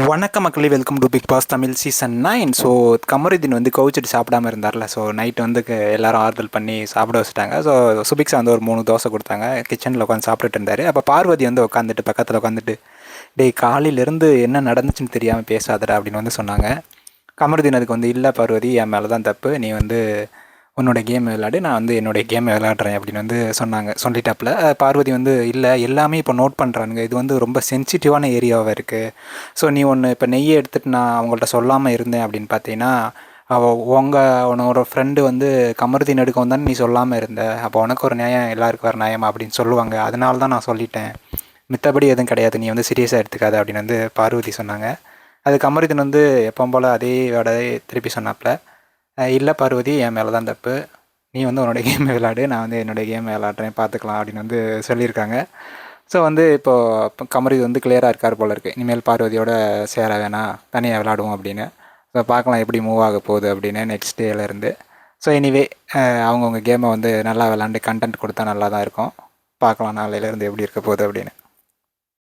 வணக்க மக்களே, welcome to Bigg Boss Tamil season 9. So Kamarudeen வந்து கோவிச்சிட்டு சாப்பிடாம இருந்தார்ல. ஸோ நைட் வந்து எல்லாரும் ஆறுதல் பண்ணி சாப்பிட வச்சுட்டாங்க. ஸோ சுபிக்ஷா வந்து ஒரு 3 தோசை கொடுத்தாங்க. கிச்சனில் உட்காந்து சாப்பிட்டுட்டு இருந்தார். அப்போ பார்வதி வந்து உட்காந்துட்டு பக்கத்தில் உட்காந்துட்டு, டேய் காலையிலேருந்து என்ன நடந்துச்சுன்னு தெரியாமல் பேசாதடா அப்படின்னு வந்து சொன்னாங்க. கமருதீன் அதுக்கு வந்து, இல்லை பார்வதி, என் மேலே தான் தப்பு, நீ வந்து உன்னோட கேம் விளையாடு, நான் வந்து என்னோடய கேம் விளையாடுறேன் அப்படின்னு வந்து சொல்லிட்டாப்புல. பார்வதி வந்து, இல்லை எல்லாமே இப்போ நோட் பண்ணுறானுங்க, இது வந்து ரொம்ப சென்சிட்டிவான ஏரியாவாக இருக்குது. ஸோ நீ ஒன்று இப்போ நெய்யை எடுத்துகிட்டு நான் அவங்கள்ட்ட சொல்லாமல் இருந்தேன் அப்படின்னு பார்த்தீங்கன்னா, உன்னோட ஃப்ரெண்டு வந்து கமருதீன் எடுக்க வந்தான்னு நீ சொல்லாமல் இருந்த, அப்போ உனக்கு ஒரு நியாயம் எல்லாருக்கும் ஒரு நியாயமா அப்படின்னு சொல்லுவாங்க. அதனால தான் நான் சொல்லிட்டேன், மித்தபடி எதுவும் கிடையாது, நீ வந்து சீரியஸாக எடுத்துக்காத அப்படின்னு வந்து பார்வதி சொன்னாங்க. அது கமருதீன் வந்து எப்போ போல் அதே வேலையை திருப்பி சொன்னாப்புல. இல்லை பார்வதி, என் மேலே தான் தப்பு, நீ வந்து உன்னோட கேம் விளையாடு, நான் வந்து என்னோடய கேம் விளையாடுறேன், பார்த்துக்கலாம் அப்படின்னு வந்து சொல்லியிருக்காங்க. ஸோ வந்து இப்போது கமருதி வந்து கிளியராக இருக்கார் போல் இருக்குது. இனிமேல் பார்வதியோட சேர வேணாம், தனியாக விளாடுவோம் அப்படின்னு. ஸோ பார்க்கலாம் எப்படி மூவ் ஆக போகுது அப்படின்னு நெக்ஸ்ட் டேலேருந்து. ஸோ எனிவே, அவங்கவுங்க கேமை வந்து நல்லா விளாண்டு கண்டென்ட் கொடுத்தா நல்லா தான் இருக்கும். பார்க்கலாம் நாளையிலேருந்து எப்படி இருக்க போகுது அப்படின்னு.